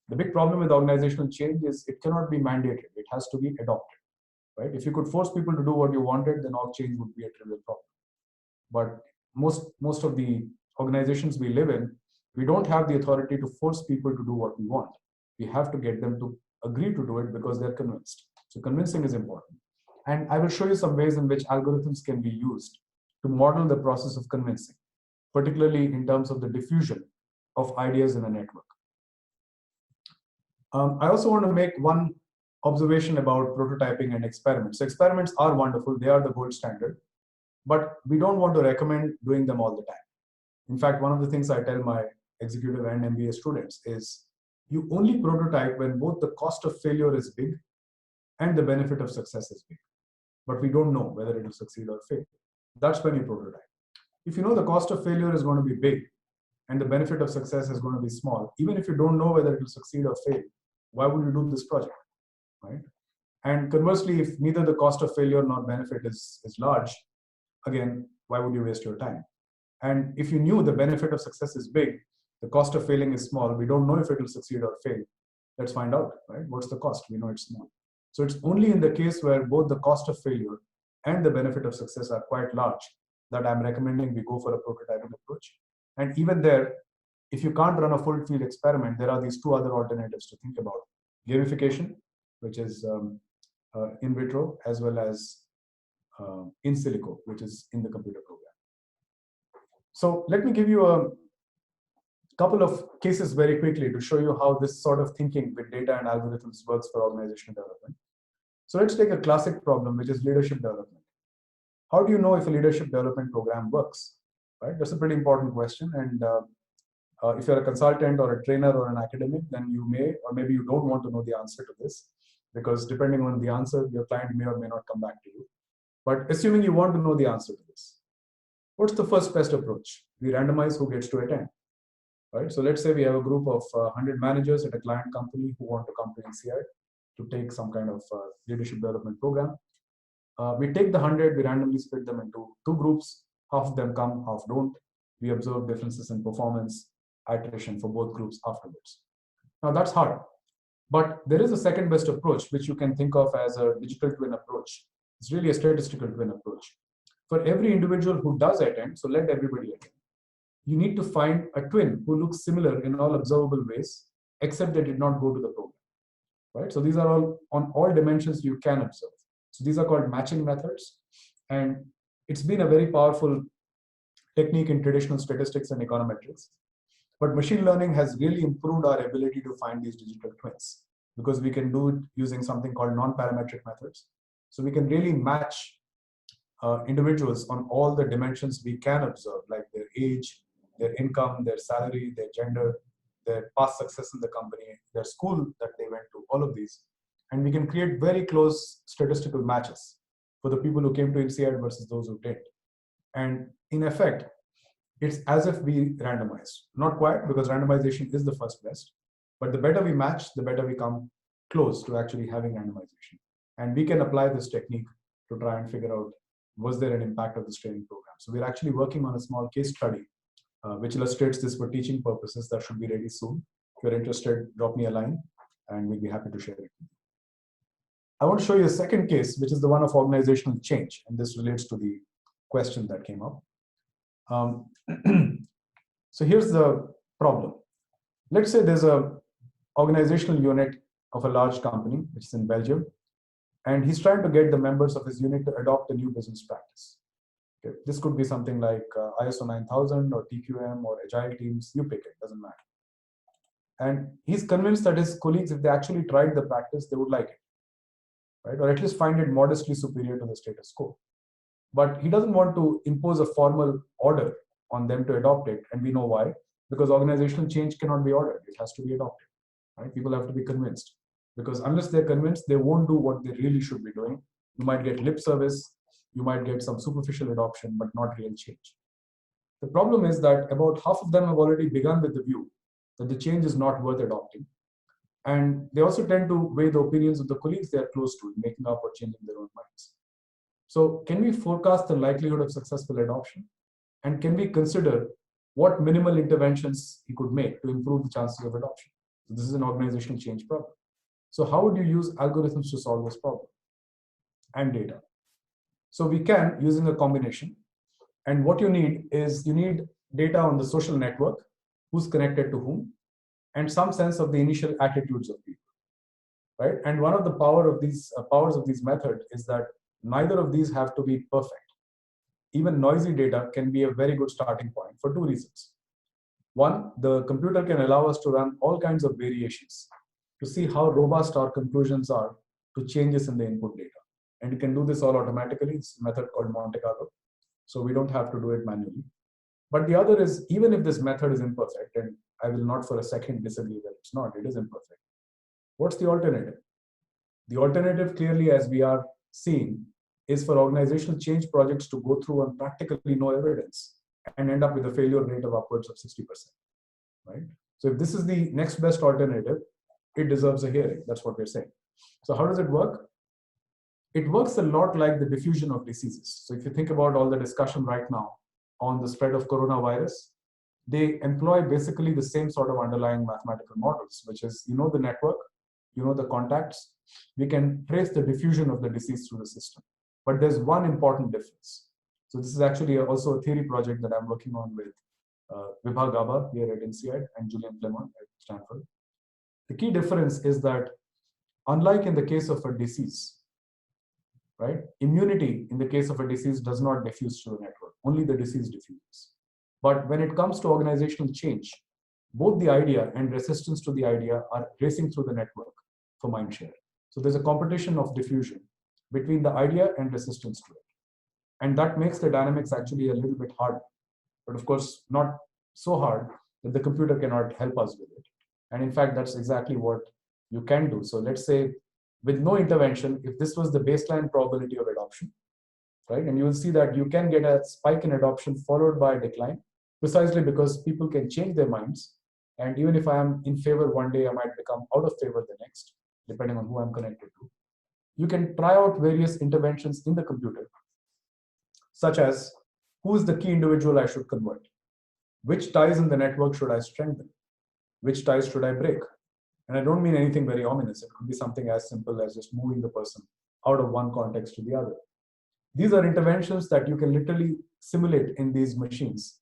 the big problem with organizational change is it cannot be mandated. It has to be adopted, right? If you could force people to do what you wanted, then all change would be a trivial problem. But most of the organizations we live in, we don't have the authority to force people to do what we want. We have to get them to agree to do it because they're convinced. So convincing is important. And I will show you some ways in which algorithms can be used to model the process of convincing, particularly in terms of the diffusion of ideas in a network. I also want to make one observation about prototyping and experiments. So experiments are wonderful. They are the gold standard, but we don't want to recommend doing them all the time. In fact, one of the things I tell my executive and MBA students is you only prototype when both the cost of failure is big and the benefit of success is big. But we don't know whether it will succeed or fail. That's when you prototype. If you know the cost of failure is going to be big and the benefit of success is going to be small, even if you don't know whether it will succeed or fail, why would you do this project, right? And conversely, if neither the cost of failure nor benefit is large, again, why would you waste your time? And if you knew the benefit of success is big, the cost of failing is small, we don't know if it will succeed or fail. Let's find out, right? What's the cost? We know it's small. So it's only in the case where both the cost of failure and the benefit of success are quite large that I'm recommending we go for a prototyping approach. And even there, if you can't run a full field experiment, there are these two other alternatives to think about. Gamification, which is in vitro, as well as in silico, which is in the computer program. So let me give you a couple of cases very quickly to show you how this sort of thinking with data and algorithms works for organizational development. So let's take a classic problem, which is leadership development. How do you know if a leadership development program works? Right? That's a pretty important question. And if you're a consultant or a trainer or an academic, then you may, or maybe you don't want to know the answer to this, because depending on the answer, your client may or may not come back to you. But assuming you want to know the answer to this, what's the first best approach? We randomize who gets to attend. Right? So let's say we have a group of 100 managers at a client company who want to come to INSEAD to take some kind of leadership development program. We take the 100, we randomly split them into two groups. Half of them come, half don't. We observe differences in performance, iteration for both groups afterwards. Now that's hard, but there is a second best approach, which you can think of as a digital twin approach. It's really a statistical twin approach. For every individual who does attend, so let everybody attend, you need to find a twin who looks similar in all observable ways, except they did not go to the program, right? So these are all on all dimensions you can observe. So these are called matching methods. And it's been a very powerful technique in traditional statistics and econometrics. But machine learning has really improved our ability to find these digital twins, because we can do it using something called non-parametric methods. So we can really match individuals on all the dimensions we can observe, like their age, their income, their salary, their gender, their past success in the company, their school that they went to, all of these. And we can create very close statistical matches for the people who came to INSEAD versus those who didn't. And in effect, it's as if we randomized. Not quite, because randomization is the first best, but the better we match, the better we come close to actually having randomization. And we can apply this technique to try and figure out, was there an impact of this training program? So we're actually working on a small case study which illustrates this for teaching purposes. That should be ready soon. If you're interested, drop me a line and we'll be happy to share it. I want to show you a second case, which is the one of organizational change. And this relates to the question that came up. So here's the problem. Let's say there's a organizational unit of a large company, which is in Belgium, and he's trying to get the members of his unit to adopt a new business practice. Okay. This could be something like ISO 9000 or TQM or agile teams, you pick it, doesn't matter. And he's convinced that his colleagues, if they actually tried the practice, they would like it, right? Or at least find it modestly superior to the status quo. But he doesn't want to impose a formal order on them to adopt it, and we know why. Because organizational change cannot be ordered, it has to be adopted, right? People have to be convinced. Because unless they're convinced, they won't do what they really should be doing. You might get lip service, you might get some superficial adoption, but not real change. The problem is that about half of them have already begun with the view that the change is not worth adopting. And they also tend to weigh the opinions of the colleagues they are close to, making up or changing their own minds. So can we forecast the likelihood of successful adoption? And can we consider what minimal interventions he could make to improve the chances of adoption? So this is an organizational change problem. So how would you use algorithms to solve this problem? And data. So we can, using a combination. And what you need is you need data on the social network, who's connected to whom, and some sense of the initial attitudes of people, right? And one of the powers of these methods is that neither of these have to be perfect. Even noisy data can be a very good starting point for two reasons. One, the computer can allow us to run all kinds of variations to see how robust our conclusions are to changes in the input data. And you can do this all automatically. It's a method called Monte Carlo. So we don't have to do it manually. But the other is, even if this method is imperfect, and I will not for a second disagree that it's not, it is imperfect. What's the alternative? The alternative, clearly, as we are seeing, is for organizational change projects to go through on practically no evidence and end up with a failure rate of upwards of 60%, right? So if this is the next best alternative, it deserves a hearing. That's what we're saying. So how does it work? It works a lot like the diffusion of diseases. So if you think about all the discussion right now on the spread of coronavirus, they employ basically the same sort of underlying mathematical models, which is, you know, the network, you know, the contacts. We can trace the diffusion of the disease through the system. But there's one important difference. So this is actually also a theory project that I'm working on with Vibha Gaba here at INSEAD and Julian Clement at Stanford. The key difference is that unlike in the case of a disease, right, immunity in the case of a disease does not diffuse through the network, only the disease diffuses. But when it comes to organizational change, both the idea and resistance to the idea are racing through the network for mindshare. So there's a competition of diffusion between the idea and resistance to it. And that makes the dynamics actually a little bit harder, but of course, not so hard that the computer cannot help us with it. And in fact, that's exactly what you can do. So let's say with no intervention, if this was the baseline probability of adoption, right? And you will see that you can get a spike in adoption followed by a decline, precisely because people can change their minds. And even if I am in favor one day, I might become out of favor the next, depending on who I'm connected to. You can try out various interventions in the computer, such as who is the key individual I should convert? Which ties in the network should I strengthen? Which ties should I break? And I don't mean anything very ominous. It could be something as simple as just moving the person out of one context to the other. These are interventions that you can literally simulate in these machines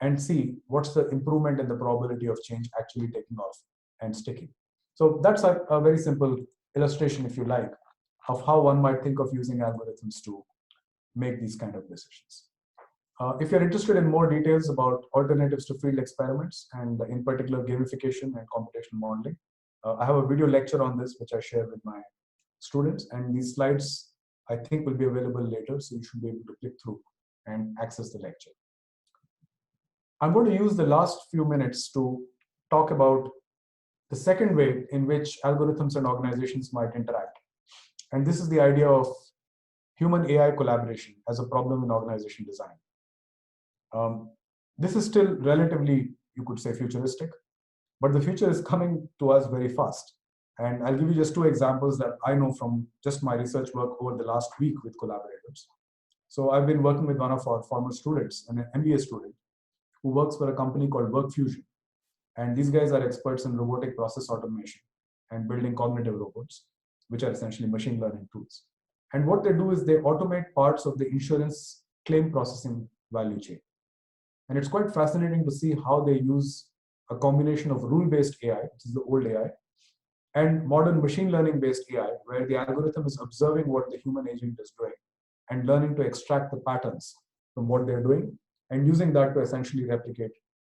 and see what's the improvement in the probability of change actually taking off and sticking. So that's a very simple illustration, if you like, of how one might think of using algorithms to make these kind of decisions. If you're interested in more details about alternatives to field experiments and in particular gamification and computational modeling, I have a video lecture on this which I share with my students, and these slides I think will be available later, so you should be able to click through and access the lecture. I'm going to use the last few minutes to talk about the second way in which algorithms and organizations might interact. And this is the idea of human AI collaboration as a problem in organization design. This is still relatively, you could say, futuristic, but the future is coming to us very fast. And I'll give you just two examples that I know from just my research work over the last week with collaborators. So I've been working with one of our former students, an MBA student, who works for a company called WorkFusion. And these guys are experts in robotic process automation and building cognitive robots, which are essentially machine learning tools. And what they do is they automate parts of the insurance claim processing value chain. And it's quite fascinating to see how they use a combination of rule-based AI, which is the old AI, and modern machine learning-based AI, where the algorithm is observing what the human agent is doing and learning to extract the patterns from what they're doing and using that to essentially replicate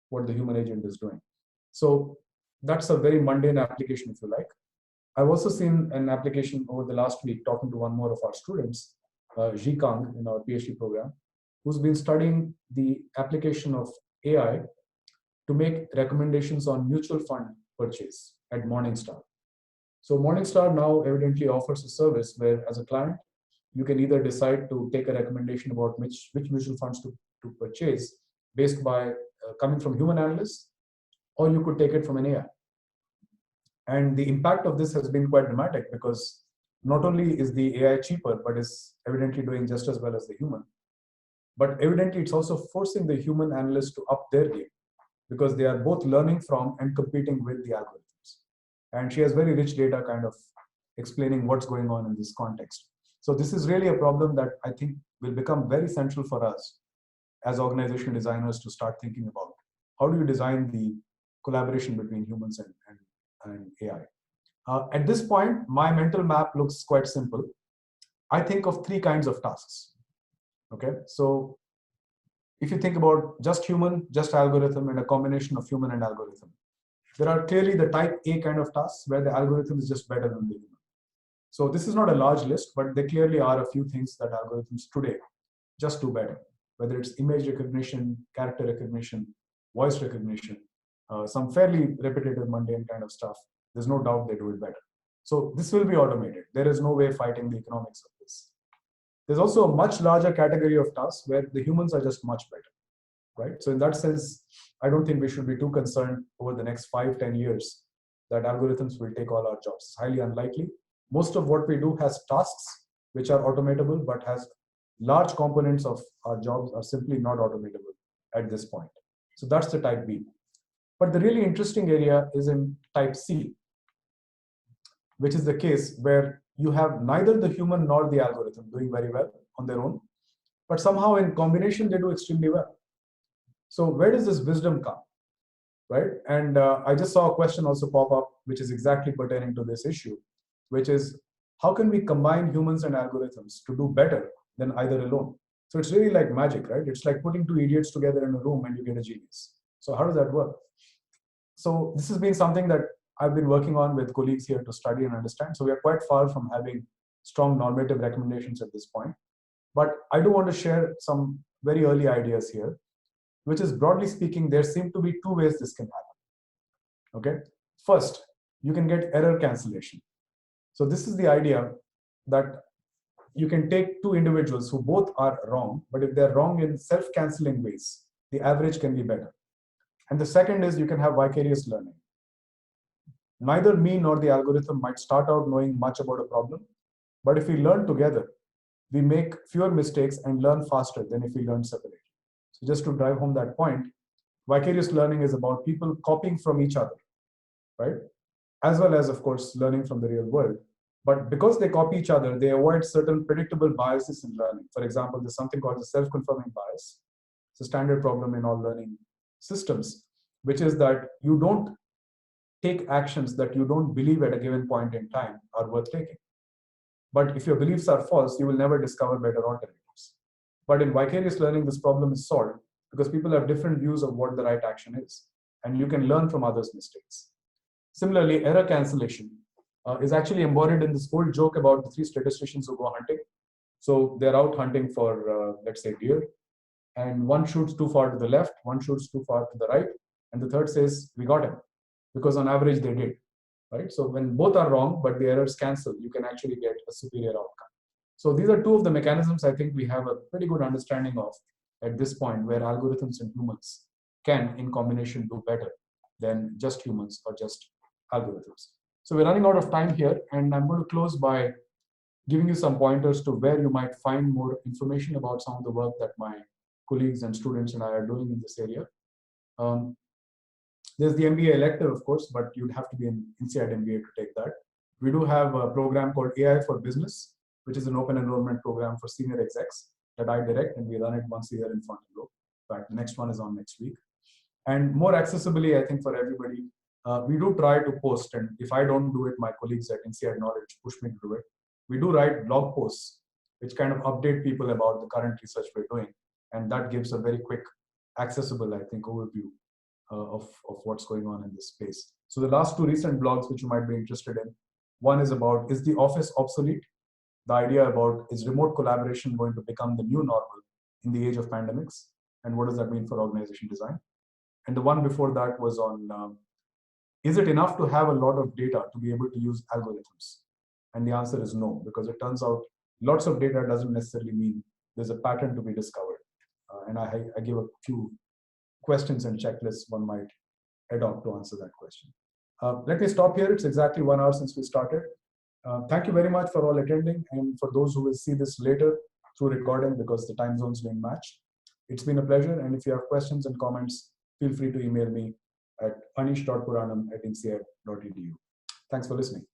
what the human agent is doing. So that's a very mundane application, if you like. I've also seen an application over the last week talking to one more of our students, Ji Kang, in our PhD program, who's been studying the application of AI to make recommendations on mutual fund purchase at Morningstar. So Morningstar now evidently offers a service where, as a client, you can either decide to take a recommendation about which mutual funds to purchase based by coming from human analysts, or you could take it from an AI. And the impact of this has been quite dramatic because not only is the AI cheaper, but is evidently doing just as well as the human. But evidently, it's also forcing the human analysts to up their game because they are both learning from and competing with the algorithms. And she has very rich data kind of explaining what's going on in this context. So this is really a problem that I think will become very central for us as organizational designers to start thinking about. How do you design the collaboration between humans and AI? At this point, my mental map looks quite simple. I think of three kinds of tasks. Okay, so if you think about just human, just algorithm, and a combination of human and algorithm, there are clearly the type A kind of tasks where the algorithm is just better than the human. So this is not a large list, but there clearly are a few things that algorithms today just do better, whether it's image recognition, character recognition, voice recognition, some fairly repetitive, mundane kind of stuff. There's no doubt they do it better. So this will be automated. There is no way fighting the economics of this. There's also a much larger category of tasks where the humans are just much better, right? So in that sense, I don't think we should be too concerned over the next 5-10 years that algorithms will take all our jobs. It's highly unlikely. Most of what we do has tasks which are automatable, but has large components of our jobs are simply not automatable at this point. So that's the type B. But the really interesting area is in type C, which is the case where you have neither the human nor the algorithm doing very well on their own, but somehow in combination they do extremely well. So where does this wisdom come, right? And I just saw a question also pop up, which is exactly pertaining to this issue, which is how can we combine humans and algorithms to do better than either alone? So it's really like magic, right? It's like putting two idiots together in a room and you get a genius. So how does that work? So this has been something that I've been working on with colleagues here to study and understand. So we are quite far from having strong normative recommendations at this point. But I do want to share some very early ideas here, which is broadly speaking, there seem to be two ways this can happen. Okay. First, you can get error cancellation. So this is the idea that you can take two individuals who both are wrong, but if they're wrong in self-canceling ways, the average can be better. And the second is you can have vicarious learning. Neither me nor the algorithm might start out knowing much about a problem, but if we learn together, we make fewer mistakes and learn faster than if we learn separately. So just to drive home that point, vicarious learning is about people copying from each other, right? As well as, of course, learning from the real world. But because they copy each other, they avoid certain predictable biases in learning. For example, there's something called the self-confirming bias. It's a standard problem in all learning systems, which is that you don't take actions that you don't believe at a given point in time are worth taking. But if your beliefs are false, you will never discover better alternatives. But in vicarious learning, this problem is solved because people have different views of what the right action is, and you can learn from others' mistakes. Similarly, error cancellation is actually embodied in this old joke about the three statisticians who go hunting. So they're out hunting for, let's say, deer, and one shoots too far to the left, one shoots too far to the right, and the third says, we got him, because on average they did, right? So when both are wrong, but the errors cancel, you can actually get a superior outcome. So these are two of the mechanisms I think we have a pretty good understanding of at this point, where algorithms and humans can, in combination, do better than just humans or just algorithms. So we're running out of time here, and I'm going to close by giving you some pointers to where you might find more information about some of the work that my colleagues and students and I are doing in this area. There's the MBA elective, of course, but you'd have to be an INSEAD MBA to take that. We do have a program called AI for Business, which is an open enrollment program for senior execs that I direct, and we run it once a year in Fontainebleau. In fact, the next one is on next week. And more accessibly, I think, for everybody, we do try to post, and if I don't do it, my colleagues at INSEAD Knowledge push me to do it. We do write blog posts, which kind of update people about the current research we're doing, and that gives a very quick, accessible, I think, overview of what's going on in this space. So the last two recent blogs which you might be interested in, one is about, is the office obsolete? The idea about, is remote collaboration going to become the new normal in the age of pandemics? And what does that mean for organization design? And the one before that was on, is it enough to have a lot of data to be able to use algorithms? And the answer is no, because it turns out lots of data doesn't necessarily mean there's a pattern to be discovered. And I give a few questions and checklists one might adopt to answer that question. Let me stop here. It's exactly 1 hour since we started. Thank you very much for all attending, and for those who will see this later through recording because the time zones didn't match. It's been a pleasure, and if you have questions and comments, feel free to email me at phanish.puranam@insead.edu. Thanks for listening.